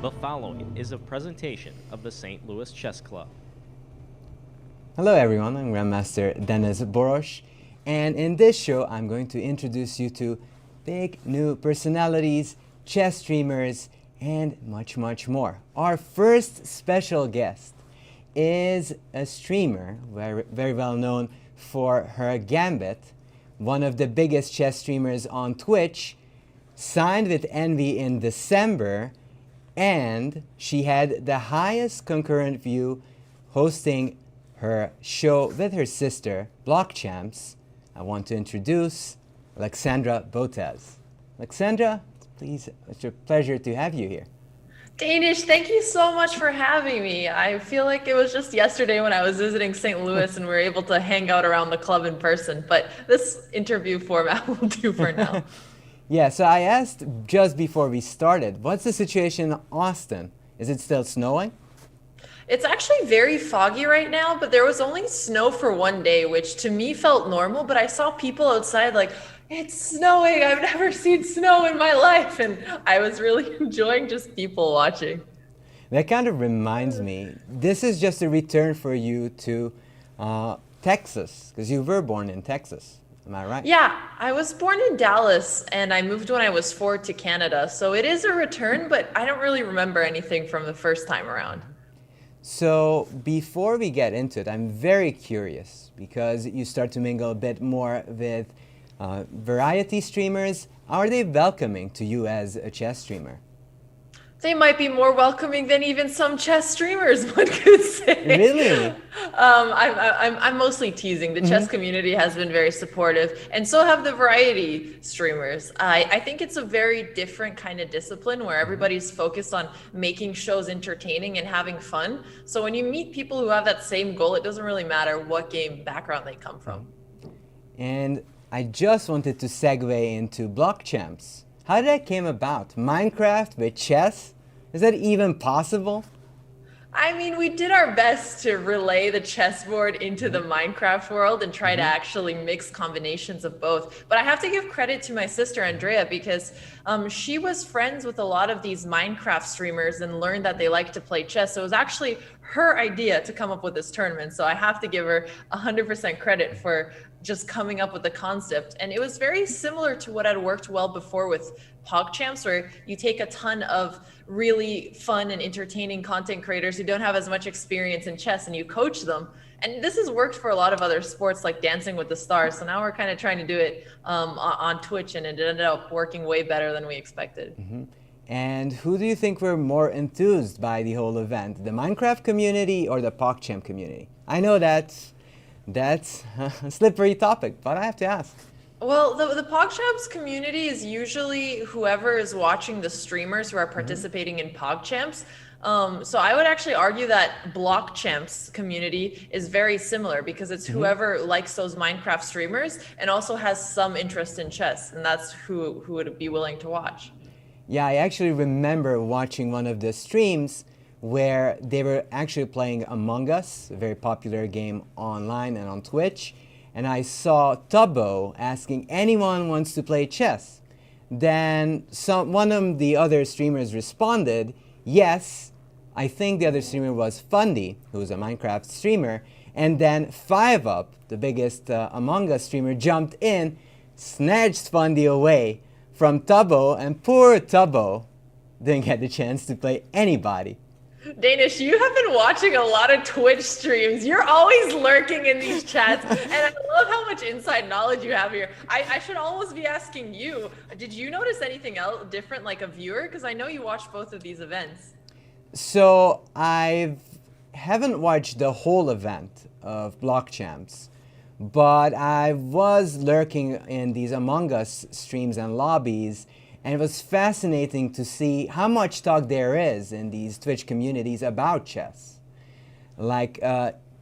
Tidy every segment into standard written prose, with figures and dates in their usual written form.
The following is a presentation of the St. Louis Chess Club. Hello everyone, I'm Grandmaster Denes Boros, and in this show I'm going to introduce you to big new personalities, chess streamers, and much more. Our first special guest is a streamer very well known for her Gambit, one of the biggest chess streamers on Twitch, signed with Envy in December, and she had the highest concurrent view hosting her show with her sister, Block Champs. I want to introduce Alexandra Botez. Alexandra, please, it's a pleasure to have you here. Danish, thank you so much for having me. I feel like it was just yesterday when I was visiting St. Louis and we were able to hang out around the club in person, but this interview format will do for now. Yeah, so I asked just before we started, what's the situation in Austin? Is it still snowing? It's actually very foggy right now, but there was only snow for one day, which to me felt normal, but I saw people outside like, it's snowing, I've never seen snow in my life, and I was really enjoying just people watching. That kind of reminds me, this is just a return for you to Texas, because you were born in Texas. Am I right? Yeah, I was born in Dallas and I moved when I was 4 to Canada. So it is a return, but I don't really remember anything from the first time around. So before we get into it, I'm very curious because you start to mingle a bit more with variety streamers. How are they welcoming to you as a chess streamer? They might be more welcoming than even some chess streamers, one could say. Really? I'm mostly teasing. The chess community has been very supportive, and so have the variety streamers. I think it's a very different kind of discipline where everybody's focused on making shows entertaining and having fun. So when you meet people who have that same goal, it doesn't really matter what game background they come from. And I just wanted to segue into Block Champs. How did that came about? Minecraft with chess? Is that even possible? I mean, we did our best to relay the chessboard into the Minecraft world and try to actually mix combinations of both. But I have to give credit to my sister, Andrea, because she was friends with a lot of these Minecraft streamers and learned that they like to play chess. So it was actually her idea to come up with this tournament. So I have to give her 100% credit for just coming up with the concept. And it was very similar to what had worked well before with PogChamps, where you take a ton of really fun and entertaining content creators who don't have as much experience in chess and you coach them. And this has worked for a lot of other sports like Dancing with the Stars. So now we're kind of trying to do it on Twitch, and it ended up working way better than we expected. And who do you think were more enthused by the whole event? The Minecraft community or the PogChamp community? I know that's a slippery topic, but I have to ask. Well, the PogChamps community is usually whoever is watching the streamers who are participating in PogChamps. So I would actually argue that Block Champs community is very similar because it's whoever likes those Minecraft streamers and also has some interest in chess, and that's who would be willing to watch. Yeah, I actually remember watching one of the streams where they were actually playing Among Us, a very popular game online and on Twitch, and I saw Tubbo asking anyone wants to play chess. Then one of the other streamers responded, yes. I think the other streamer was Fundy, who's a Minecraft streamer, and then FiveUp, the biggest Among Us streamer, jumped in, snatched Fundy away from Tubbo, and poor Tubbo didn't get the chance to play anybody. Danish, you have been watching a lot of Twitch streams. You're always lurking in these chats, and I love how much inside knowledge you have here. I should almost be asking you, did you notice anything else different like a viewer? Because I know you watched both of these events. So I haven't watched the whole event of Block Champs, but I was lurking in these Among Us streams and lobbies, and it was fascinating to see how much talk there is in these Twitch communities about chess. Like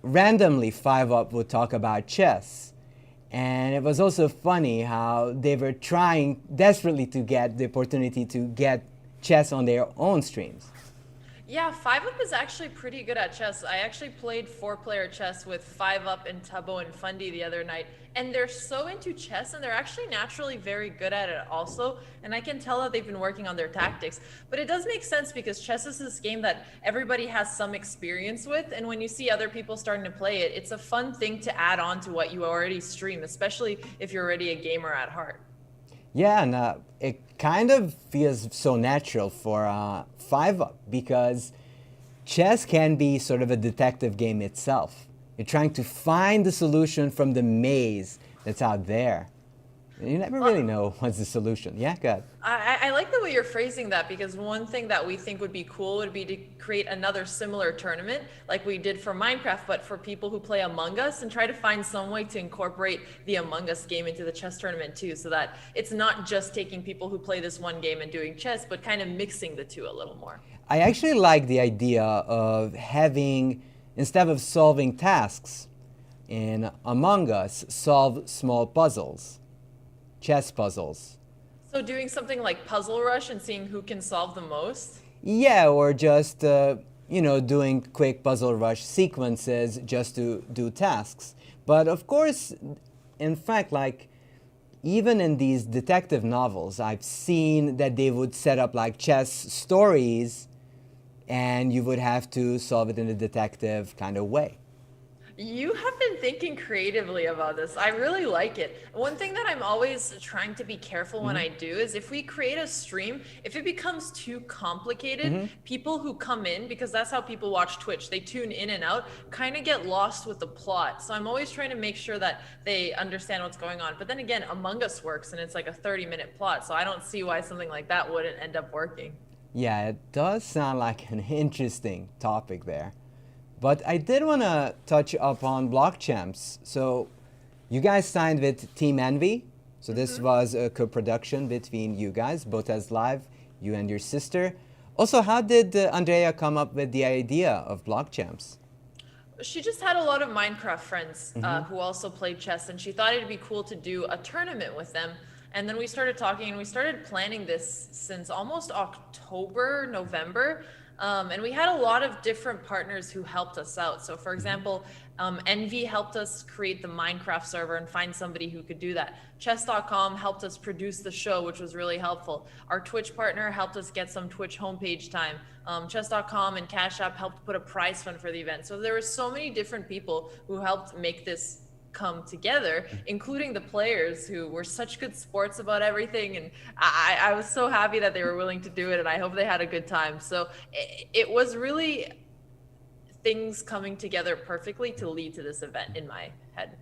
randomly FiveUp would talk about chess. And it was also funny how they were trying desperately to get the opportunity to get chess on their own streams. Yeah, 5 Up is actually pretty good at chess. I actually played 4-player chess with 5 Up and Tubbo and Fundy the other night, and they're so into chess and they're actually naturally very good at it also. And I can tell that they've been working on their tactics. But it does make sense because chess is this game that everybody has some experience with, and when you see other people starting to play it, it's a fun thing to add on to what you already stream, especially if you're already a gamer at heart. Yeah, and it kind of feels so natural for 5 Up because chess can be sort of a detective game itself. You're trying to find the solution from the maze that's out there. You never really know what's the solution. Yeah, good. I like the way you're phrasing that because one thing that we think would be cool would be to create another similar tournament like we did for Minecraft, but for people who play Among Us and try to find some way to incorporate the Among Us game into the chess tournament too, so that it's not just taking people who play this one game and doing chess, but kind of mixing the two a little more. I actually like the idea of having, instead of solving tasks in Among Us, solve small puzzles, chess puzzles. So doing something like Puzzle Rush and seeing who can solve the most? Yeah, or just, doing quick puzzle rush sequences just to do tasks. But of course, in fact, like, even in these detective novels, I've seen that they would set up like chess stories and you would have to solve it in a detective kind of way. You have been thinking creatively about this. I really like it. One thing that I'm always trying to be careful when I do is if we create a stream, if it becomes too complicated, people who come in, because that's how people watch Twitch, they tune in and out, kind of get lost with the plot. So I'm always trying to make sure that they understand what's going on. But then again, Among Us works and it's like a 30-minute plot. So I don't see why something like that wouldn't end up working. Yeah, it does sound like an interesting topic there. But I did want to touch upon Block Champs. So you guys signed with Team Envy. So this was a co-production between you guys, Botez Live, you and your sister. Also, how did Andrea come up with the idea of Block Champs? She just had a lot of Minecraft friends who also played chess, and she thought it'd be cool to do a tournament with them. And then we started talking and we started planning this since almost October, November. And we had a lot of different partners who helped us out. So for example, Envy helped us create the Minecraft server and find somebody who could do that. Chess.com helped us produce the show, which was really helpful. Our Twitch partner helped us get some Twitch homepage time. Chess.com and Cash App helped put a prize fund for the event. So there were so many different people who helped make this come together, including the players who were such good sports about everything, and I was so happy that they were willing to do it, and I hope they had a good time. So it was really things coming together perfectly to lead to this event in my head.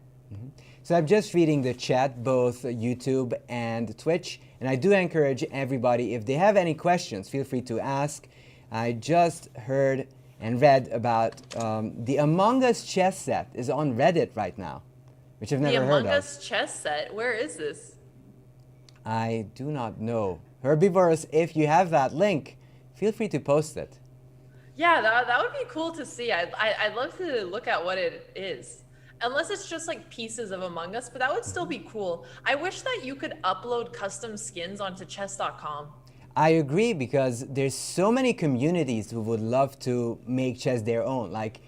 So I'm just reading the chat, both YouTube and Twitch, and I do encourage everybody, if they have any questions, feel free to ask. I just heard and read about the Among Us chess set is on Reddit right now, which I've never heard of. The Among Us chess set, where is this? I do not know. Herbivorous, if you have that link, feel free to post it. Yeah, that would be cool to see. I'd love to look at what it is. Unless it's just like pieces of Among Us, but that would still be cool. I wish that you could upload custom skins onto chess.com. I agree, because there's so many communities who would love to make chess their own. Like,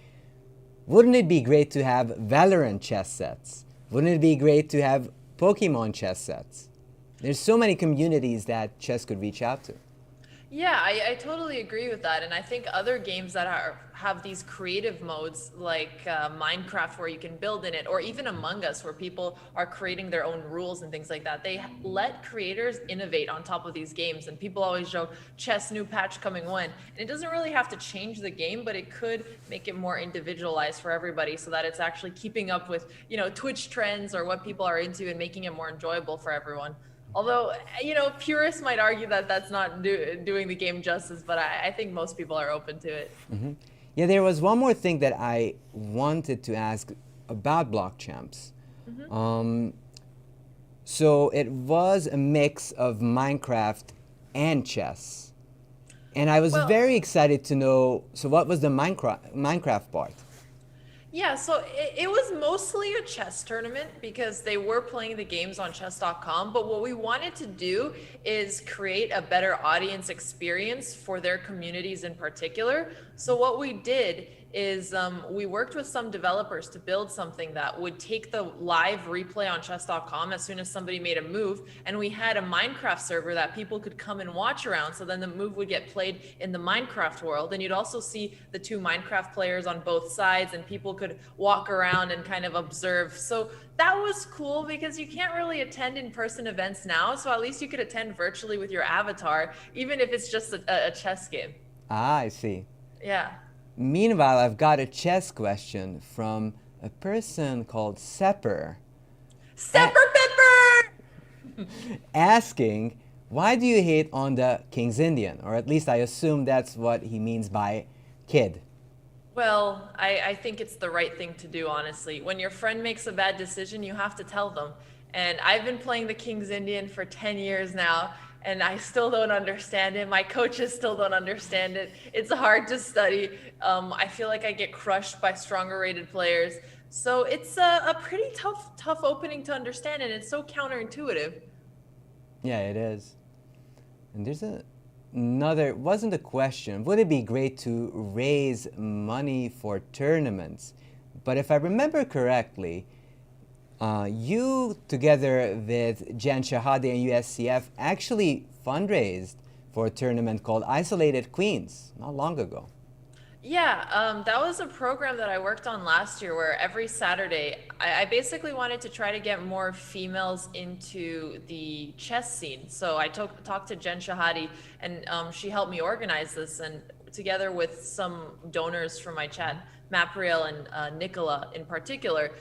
wouldn't it be great to have Valorant chess sets? Wouldn't it be great to have Pokemon chess sets? There's so many communities that chess could reach out to. Yeah, I totally agree with that. And I think other games that have these creative modes like Minecraft where you can build in it, or even Among Us where people are creating their own rules and things like that. They let creators innovate on top of these games. And people always joke, chess new patch coming when? And it doesn't really have to change the game, but it could make it more individualized for everybody so that it's actually keeping up with, Twitch trends or what people are into and making it more enjoyable for everyone. Although, purists might argue that that's not doing the game justice, but I think most people are open to it. Yeah, there was one more thing that I wanted to ask about Block Champs. So it was a mix of Minecraft and chess. And I was very excited to know, so what was the Minecraft part? Yeah, so it was mostly a chess tournament because they were playing the games on chess.com. But what we wanted to do is create a better audience experience for their communities in particular. So what we did is we worked with some developers to build something that would take the live replay on chess.com as soon as somebody made a move. And we had a Minecraft server that people could come and watch around. So then the move would get played in the Minecraft world. And you'd also see the two Minecraft players on both sides, and people could walk around and kind of observe. So that was cool because you can't really attend in-person events now. So at least you could attend virtually with your avatar, even if it's just a chess game. Ah, I see. Yeah. Meanwhile, I've got a chess question from a person called Sepper. Sepper Pepper! Asking, why do you hate on the King's Indian? Or at least I assume that's what he means by kid. Well, I think it's the right thing to do, honestly. When your friend makes a bad decision, you have to tell them. And I've been playing the King's Indian for 10 years now, and I still don't understand it. My coaches still don't understand it. It's hard to study. I feel like I get crushed by stronger rated players. So it's a pretty tough opening to understand, and it's so counterintuitive. Yeah, it is. And there's another, wasn't a question, would it be great to raise money for tournaments? But if I remember correctly, you, together with Jen Shahade and USCF, actually fundraised for a tournament called Isolated Queens not long ago. Yeah, that was a program that I worked on last year where every Saturday I basically wanted to try to get more females into the chess scene. So I talked to Jen Shahade, and she helped me organize this, and together with some donors from my chat, Mapriel and Nicola in particular,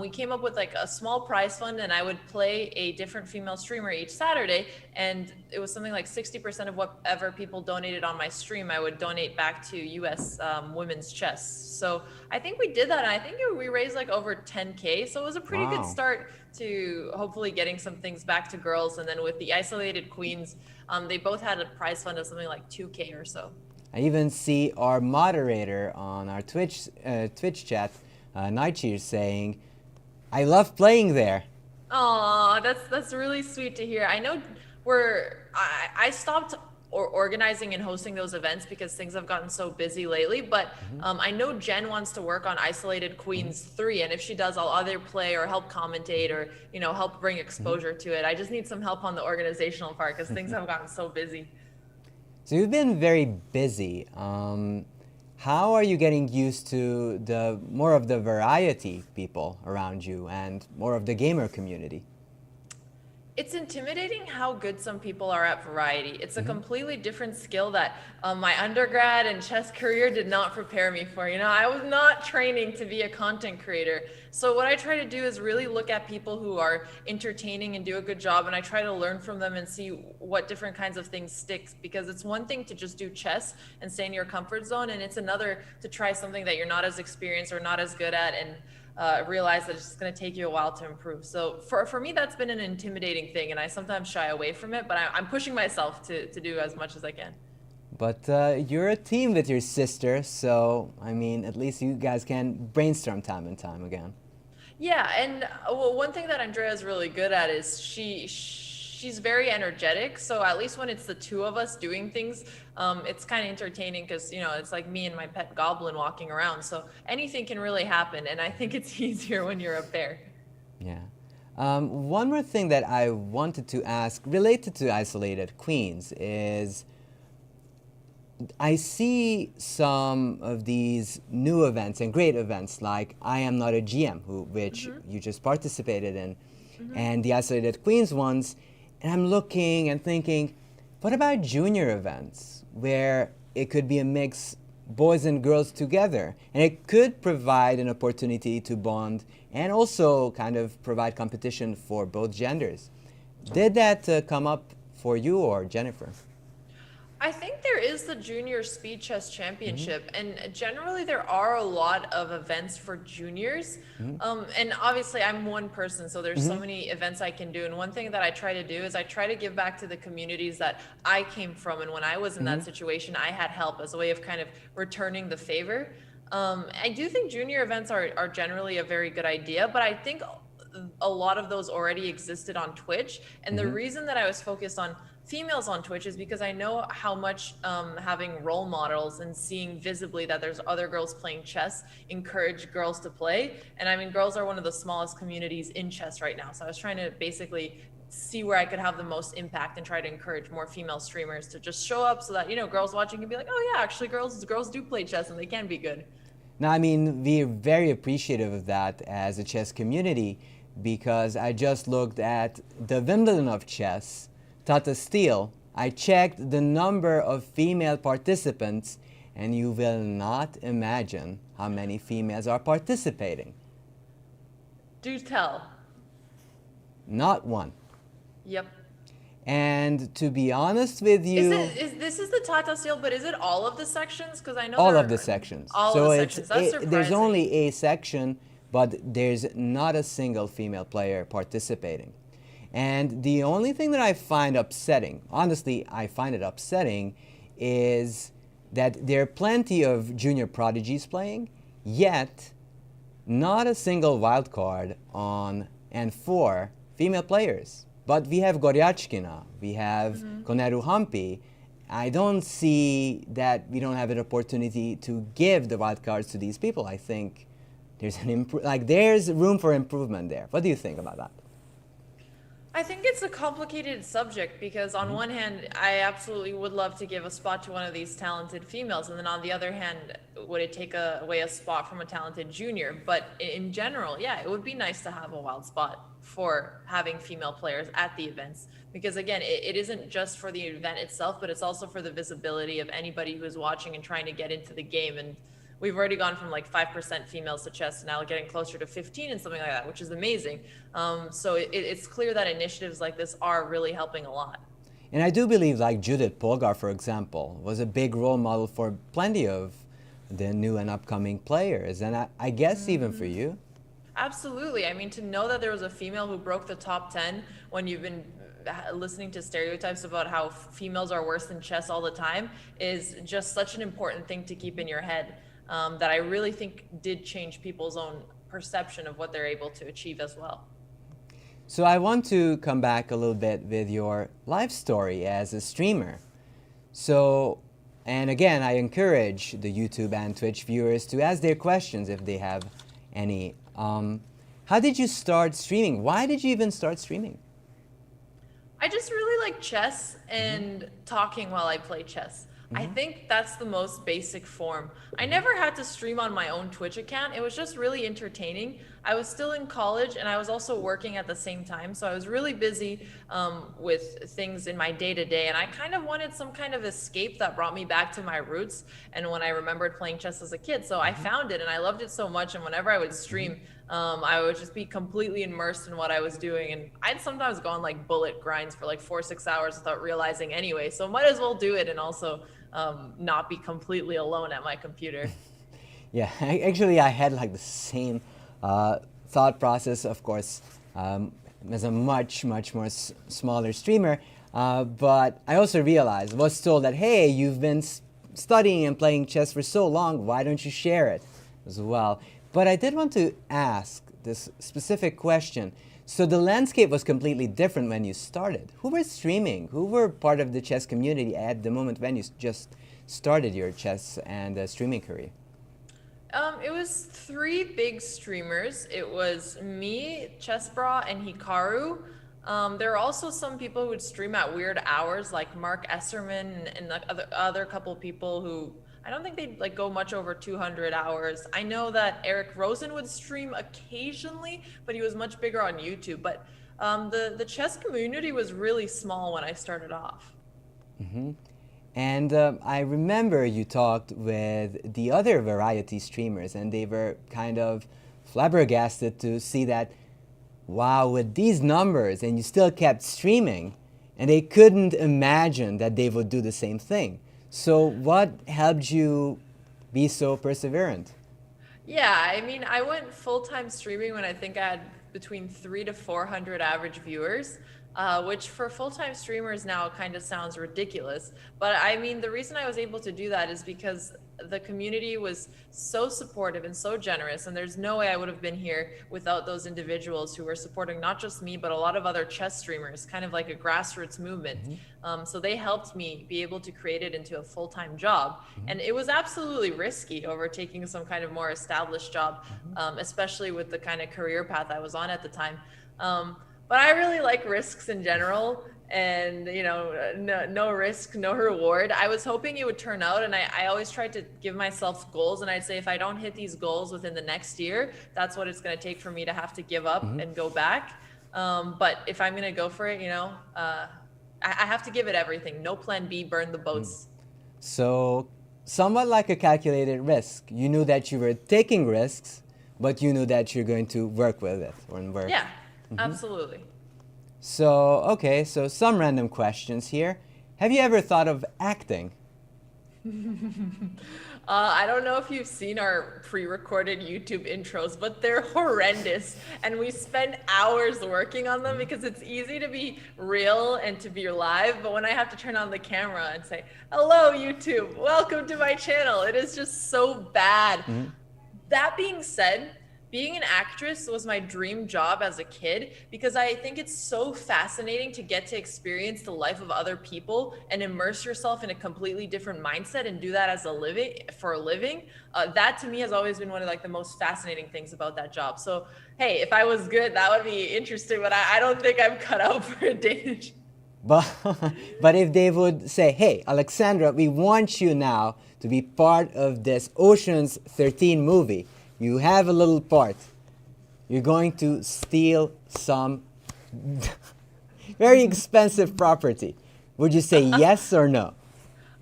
we came up with like a small prize fund, and I would play a different female streamer each Saturday, and it was something like 60% of whatever people donated on my stream I would donate back to US women's chess. So I think we did that, and I think we raised like over 10K, so it was a pretty good start to hopefully getting some things back to girls. And then with the Isolated Queens, they both had a prize fund of something like 2K or so. I even see our moderator on our Twitch chat, Nightcheer, saying, "I love playing there." Oh, that's really sweet to hear. I know I stopped organizing and hosting those events because things have gotten so busy lately. But I know Jen wants to work on Isolated Queens 3, and if she does, I'll either play or help commentate or help bring exposure to it. I just need some help on the organizational part because things have gotten so busy. So you've been very busy. How are you getting used to the more of the variety people around you and more of the gamer community? It's intimidating how good some people are at variety. It's a completely different skill that my undergrad and chess career did not prepare me for. I was not training to be a content creator. So what I try to do is really look at people who are entertaining and do a good job, and I try to learn from them and see what different kinds of things stick, because it's one thing to just do chess and stay in your comfort zone, and it's another to try something that you're not as experienced or not as good at, and realize that it's just going to take you a while to improve. So for me, that's been an intimidating thing, and I sometimes shy away from it, but I'm pushing myself to do as much as I can. But you're a team with your sister, so I mean, at least you guys can brainstorm time and time again. Yeah, and one thing that Andrea is really good at is she's very energetic. So at least when it's the two of us doing things, it's kind of entertaining because, it's like me and my pet goblin walking around. So anything can really happen. And I think it's easier when you're a pair. Yeah. One more thing that I wanted to ask related to Isolated Queens is I see some of these new events and great events like I Am Not a GM, which you just participated in, and the Isolated Queens ones. And I'm looking and thinking, what about junior events where it could be a mix boys and girls together, and it could provide an opportunity to bond and also kind of provide competition for both genders. Did that come up for you or Jennifer? I think there is the Junior Speed Chess Championship, and generally there are a lot of events for juniors. And obviously I'm one person, so there's so many events I can do. And one thing that I try to do is I try to give back to the communities that I came from. And when I was in that situation, I had help as a way of kind of returning the favor. I do think junior events are generally a very good idea, but I think a lot of those already existed on Twitch. And the reason that I was focused on females on Twitch is because I know how much having role models and seeing visibly that there's other girls playing chess encourage girls to play. And I mean, girls are one of the smallest communities in chess right now. So I was trying to basically see where I could have the most impact and try to encourage more female streamers to just show up so that, you know, girls watching can be like, oh yeah, actually girls do play chess and they can be good. Now, I mean, we're very appreciative of that as a chess community, because I just looked at the Wimbledon of chess, Tata Steel. I checked the number of female participants, and you will not imagine how many females are participating. Do tell. Not one. Yep. And to be honest with you, This is the Tata Steel, but is it all of the sections? Because I know all of the sections. All so of the sections. That's surprising. There's only a section, but there's not a single female player participating. And the only thing that I find upsetting, honestly, I find it upsetting, is that there are plenty of junior prodigies playing, yet not a single wild card on and for female players. But we have Goryachkina, we have Koneru Hampi. I don't see that we don't have an opportunity to give the wild cards to these people. I think there's there's room for improvement there. What do you think about that? I think it's a complicated subject because on one hand, I absolutely would love to give a spot to one of these talented females. And then on the other hand, would it take away a spot from a talented junior? But in general, yeah, it would be nice to have a wild spot for having female players at the events. Because again, it isn't just for the event itself, but it's also for the visibility of anybody who is watching and trying to get into the game. And we've already gone from like 5% females to chess to now getting closer to 15 and something like that, which is amazing. So it's clear that initiatives like this are really helping a lot. And I do believe like Judith Polgar, for example, was a big role model for plenty of the new and upcoming players. And I guess even for you. Absolutely. I mean, to know that there was a female who broke the top 10 when you've been listening to stereotypes about how females are worse than chess all the time is just such an important thing to keep in your head. That I really think did change people's own perception of what they're able to achieve as well. So I want to come back a little bit with your life story as a streamer. So, and again, I encourage the YouTube and Twitch viewers to ask their questions if they have any. How did you start streaming? Why did you even start streaming? I just really like chess and talking while I play chess. I think that's the most basic form. I never had to stream on my own Twitch account. It was just really entertaining. I was still in college and I was also working at the same time. So I was really busy with things in my day-to-day. And I kind of wanted some kind of escape that brought me back to my roots. And when I remembered playing chess as a kid, so I found it and I loved it so much. And whenever I would stream, I would just be completely immersed in what I was doing. And I'd sometimes go on like bullet grinds for like 4-6 hours without realizing anyway. So might as well do it and also not be completely alone at my computer. Yeah, actually I had like the same thought process, of course, as a much more smaller streamer. But I also realized, was told that, hey, you've been studying and playing chess for so long, why don't you share it as well? But I did want to ask this specific question. So the landscape was completely different when you started. Who were streaming? Who were part of the chess community at the moment when you just started your chess and streaming career? It was 3 big streamers. It was me, Chessbra, and Hikaru. There are also some people who would stream at weird hours, like Mark Esserman and like other couple people who I don't think they'd like go much over 200 hours. I know that Eric Rosen would stream occasionally, but he was much bigger on YouTube. But the chess community was really small when I started off. And I remember you talked with the other variety streamers, and they were kind of flabbergasted to see that, wow, with these numbers, and you still kept streaming, and they couldn't imagine that they would do the same thing. So what helped you be so perseverant? Yeah, I mean, I went full-time streaming when I think I had between 300 to 400 average viewers. which for full-time streamers now kind of sounds ridiculous. But I mean, the reason I was able to do that is because the community was so supportive and so generous, and there's no way I would have been here without those individuals who were supporting not just me, but a lot of other chess streamers, kind of like a grassroots movement. So they helped me be able to create it into a full-time job. And it was absolutely risky overtaking some kind of more established job, especially with the kind of career path I was on at the time. But I really like risks in general, and no risk, no reward. I was hoping it would turn out, and I always tried to give myself goals, and I'd say if I don't hit these goals within the next year, that's what it's going to take for me to have to give up and go back. But if I'm going to go for it, I have to give it everything. No plan B, burn the boats. So somewhat like a calculated risk. You knew that you were taking risks, but you knew that you're going to work with it or work. Yeah. Absolutely. So, okay, so some random questions here. Have you ever thought of acting? I don't know if you've seen our pre-recorded YouTube intros, but they're horrendous. And we spend hours working on them because it's easy to be real and to be live. But when I have to turn on the camera and say, hello, YouTube, welcome to my channel, it is just so bad. That being said, being an actress was my dream job as a kid because I think it's so fascinating to get to experience the life of other people and immerse yourself in a completely different mindset and do that as a living. That to me has always been one of the most fascinating things about that job. So, hey, if I was good, that would be interesting, but I don't think I'm cut out for a Danish. But if they would say, hey, Alexandra, we want you now to be part of this Ocean's 13 movie. You have a little part. You're going to steal some very expensive property. Would you say yes or no?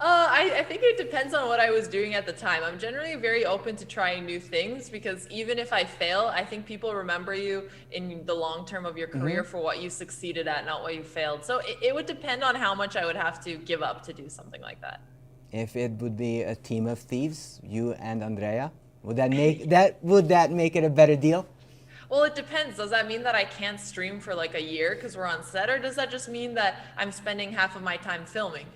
I think it depends on what I was doing at the time. I'm generally very open to trying new things because even if I fail, I think people remember you in the long term of your career for what you succeeded at, not what you failed. So it would depend on how much I would have to give up to do something like that. If it would be a team of thieves, you and Andrea, would that make it a better deal? Well, it depends. Does that mean that I can't stream for a year because we're on set, or does that just mean that I'm spending half of my time filming?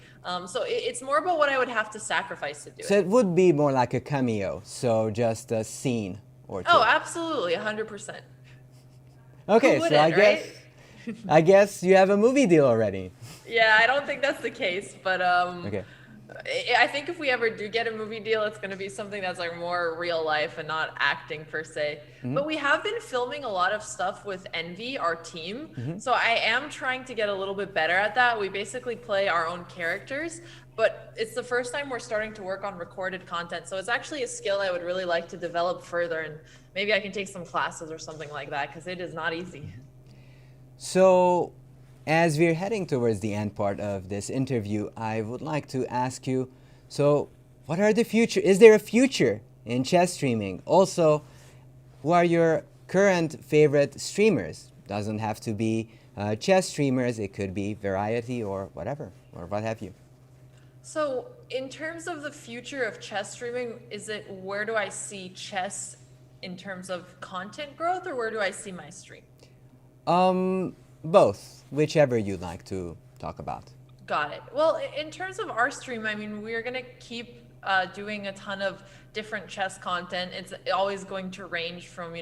So it's more about what I would have to sacrifice to do it. So it would be more like a cameo, so just a scene or two. Oh, absolutely, 100%. Okay, so I guess you have a movie deal already. Yeah, I don't think that's the case, but Okay. I think if we ever do get a movie deal, it's going to be something that's more real life and not acting per se. But we have been filming a lot of stuff with Envy, our team. So I am trying to get a little bit better at that. We basically play our own characters, but it's the first time we're starting to work on recorded content. So it's actually a skill I would really like to develop further, and maybe I can take some classes or something like that because it is not easy. So, as we're heading towards the end part of this interview, I would like to ask you, so what are the future? Is there a future in chess streaming? Also, who are your current favorite streamers? Doesn't have to be chess streamers, it could be variety or whatever, or what have you. So in terms of the future of chess streaming, is it where do I see chess in terms of content growth, or where do I see my stream? Both, whichever you'd like to talk about. Got it. Well, in terms of our stream, I mean, we're going to keep doing a ton of different chess content. It's always going to range from,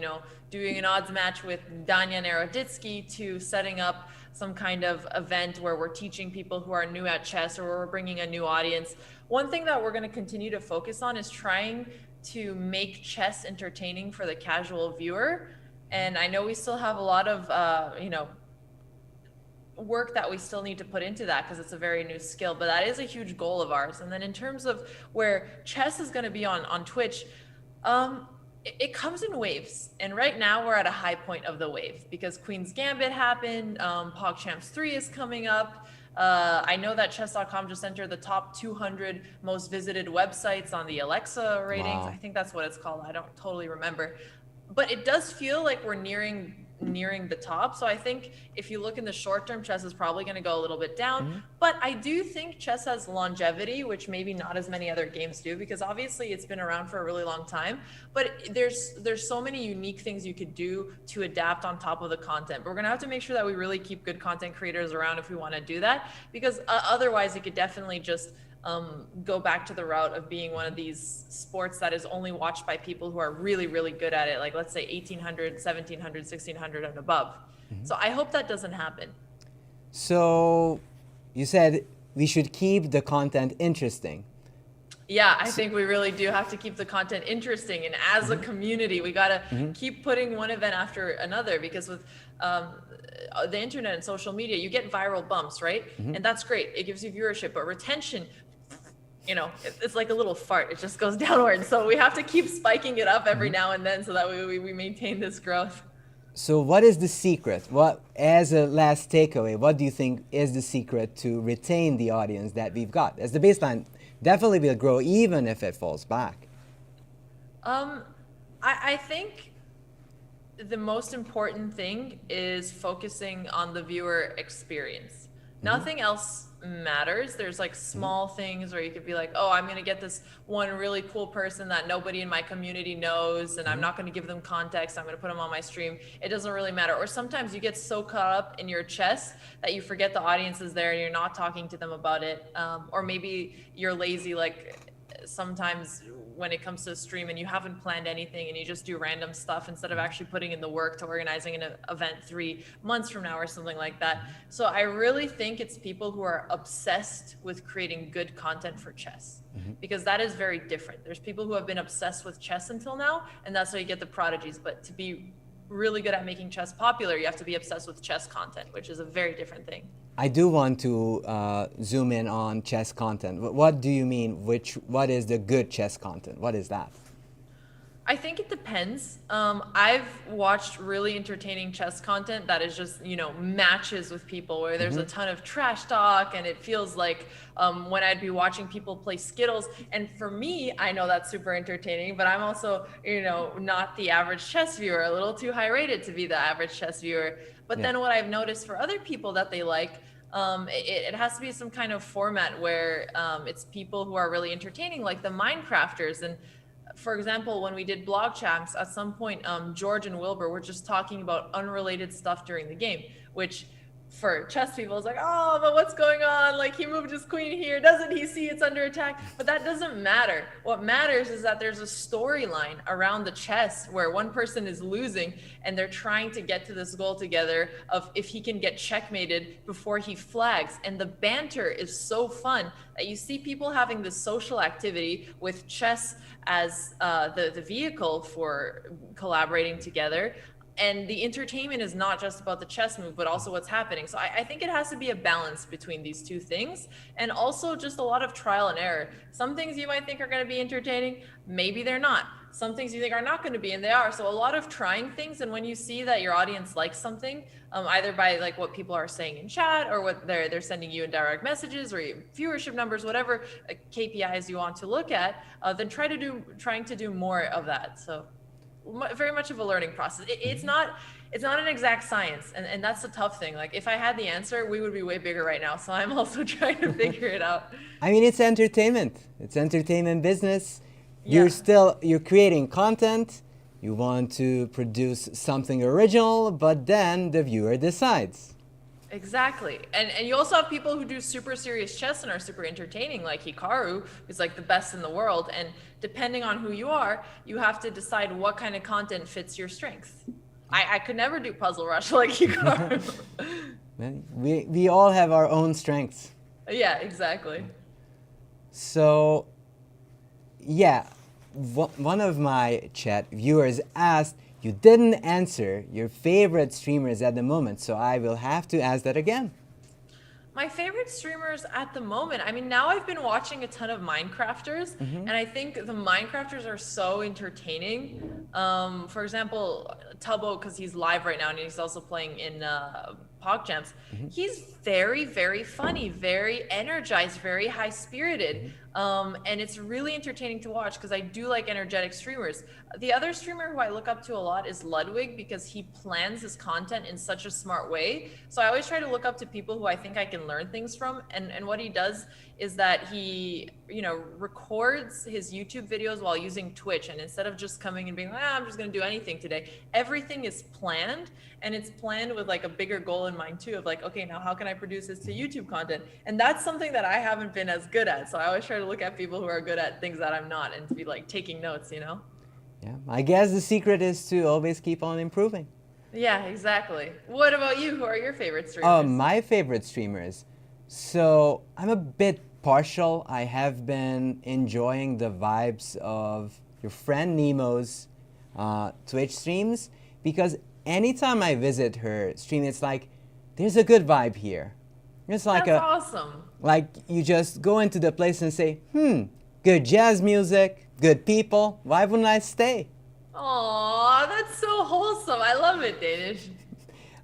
doing an odds match with Danya Naroditsky to setting up some kind of event where we're teaching people who are new at chess, or we're bringing a new audience. One thing that we're going to continue to focus on is trying to make chess entertaining for the casual viewer. And I know we still have a lot of, work that we still need to put into that because it's a very new skill, but that is a huge goal of ours. And then in terms of where chess is going to be on Twitch, it comes in waves. And right now we're at a high point of the wave because Queen's Gambit happened, PogChamps 3 is coming up. I know that chess.com just entered the top 200 most visited websites on the Alexa ratings. Wow. I think that's what it's called. I don't totally remember. But it does feel like we're nearing nearing the top. So I think if you look in the short term, chess is probably going to go a little bit down. But I do think chess has longevity, which maybe not as many other games do, because obviously it's been around for a really long time. But there's so many unique things you could do to adapt on top of the content. But we're going to have to make sure that we really keep good content creators around if we want to do that, because otherwise it could definitely just go back to the route of being one of these sports that is only watched by people who are really, really good at it. Like, let's say 1800, 1700, 1600 and above. So I hope that doesn't happen. So you said we should keep the content interesting. Yeah, I think we really do have to keep the content interesting. And as a community, we got to keep putting one event after another, because with the internet and social media, you get viral bumps, right? And that's great. It gives you viewership, but retention, you know, it's like a little fart. It just goes downward. So we have to keep spiking it up every now and then so that we maintain this growth. So what is the secret? What, as a last takeaway, what do you think is the secret to retain the audience that we've got? As the baseline definitely will grow even if it falls back. I think the most important thing is focusing on the viewer experience. Nothing else matters. There's like small things where you could be like, oh, I'm going to get this one really cool person that nobody in my community knows, and I'm not going to give them context. I'm going to put them on my stream. It doesn't really matter. Or sometimes you get so caught up in your chess that you forget the audience is there and you're not talking to them about it. Or maybe you're lazy, like sometimes when it comes to a stream and you haven't planned anything and you just do random stuff instead of actually putting in the work to organizing an event 3 months from now or something like that. So I really think it's people who are obsessed with creating good content for chess, because that is very different. There's people who have been obsessed with chess until now, and that's how you get the prodigies. But to be really good at making chess popular, you have to be obsessed with chess content, which is a very different thing. I do want to zoom in on chess content. What do you mean? What is the good chess content? What is that? I think it depends. I've watched really entertaining chess content that is just, you know, matches with people where there's a ton of trash talk, and it feels like when I'd be watching people play Skittles. And for me, I know that's super entertaining, but I'm also, you know, not the average chess viewer, a little too high rated to be the average chess viewer. But then what I've noticed for other people that they like, it has to be some kind of format where it's people who are really entertaining, like the Minecrafters. And for example, when we did blog champs, at some point, George and Wilbur were just talking about unrelated stuff during the game, which for chess people is like, oh, but what's going on? Like, he moved his queen here. Doesn't he see it's under attack? But that doesn't matter. What matters is that there's a storyline around the chess where one person is losing and they're trying to get to this goal together of if he can get checkmated before he flags. And the banter is so fun that you see people having this social activity with chess as the vehicle for collaborating together. And the entertainment is not just about the chess move, but also what's happening. So I think it has to be a balance between these two things, and also just a lot of trial and error. Some things you might think are going to be entertaining, maybe they're not. Some things you think are not going to be, and they are. So a lot of trying things. And when you see that your audience likes something, either by like what people are saying in chat or what they're sending you in direct messages or your viewership numbers, whatever KPIs you want to look at, then trying to do more of that. So very much of a learning process. It's not an exact science, and that's the tough thing. Like, if I had the answer, we would be way bigger right now. So I'm also trying to figure it out. I mean, it's entertainment. It's entertainment business. Yeah. You're creating content. You want to produce something original, but then the viewer decides. Exactly. And you also have people who do super serious chess and are super entertaining, like Hikaru, who's like the best in the world. And depending on who you are, you have to decide what kind of content fits your strengths. I could never do Puzzle Rush like Hikaru. We all have our own strengths. Yeah, exactly. So, yeah, one of my chat viewers asked, you didn't answer your favorite streamers at the moment, so I will have to ask that again. My favorite streamers at the moment, I mean, now I've been watching a ton of Minecrafters, and I think the Minecrafters are so entertaining. For example, Tubbo, because he's live right now and he's also playing in PogChamps. He's very, very funny, very energized, very high-spirited. And it's really entertaining to watch because I do like energetic streamers. The other streamer who I look up to a lot is Ludwig because he plans his content in such a smart way. So I always try to look up to people who I think I can learn things from. And what he does is that he, records his YouTube videos while using Twitch. And instead of just coming and being like, I'm just going to do anything today, everything is planned. And it's planned with like a bigger goal in mind too, of like, okay, now how can I produce this to YouTube content? And that's something that I haven't been as good at. So I always try to look at people who are good at things that I'm not and to be like taking notes, Yeah, I guess the secret is to always keep on improving. Yeah, exactly. What about you? Who are your favorite streamers? My favorite streamers. So I'm a bit partial. I have been enjoying the vibes of your friend Nemo's Twitch streams because anytime I visit her stream, it's like there's a good vibe here. It's like That's awesome. Like you just go into the place and say, good jazz music, good people. Why wouldn't I stay? Aw, that's so wholesome. I love it, Danish.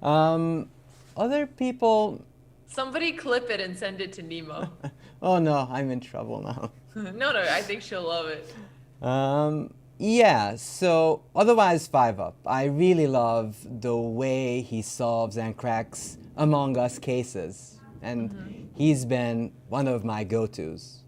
Other people. Somebody clip it and send it to Nemo. Oh no, I'm in trouble now. No, I think she'll love it. Yeah, so otherwise 5UP. I really love the way he solves and cracks Among Us cases. And he's been one of my go-tos.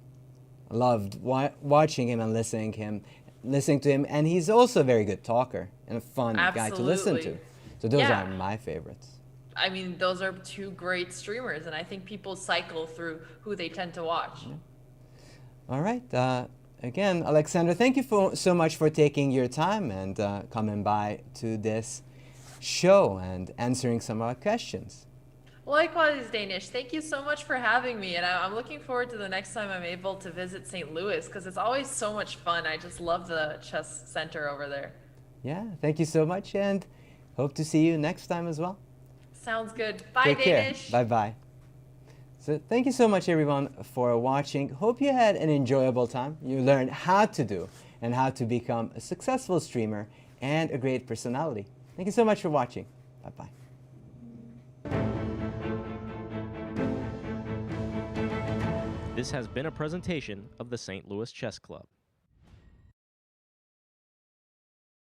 I loved watching him and listening to him. And he's also a very good talker and a fun guy to listen to. So those are my favorites. I mean, those are two great streamers. And I think people cycle through who they tend to watch. Yeah. All right. Again, Alexandra, thank you so much for taking your time and coming by to this show and answering some of our questions. Likewise, Danish. Thank you so much for having me. And I'm looking forward to the next time I'm able to visit St. Louis because it's always so much fun. I just love the chess center over there. Yeah, thank you so much and hope to see you next time as well. Sounds good. Bye, Take Danish. Care. Bye-bye. So thank you so much, everyone, for watching. Hope you had an enjoyable time. You learned how to do and how to become a successful streamer and a great personality. Thank you so much for watching. Bye-bye. This has been a presentation of the St. Louis Chess Club.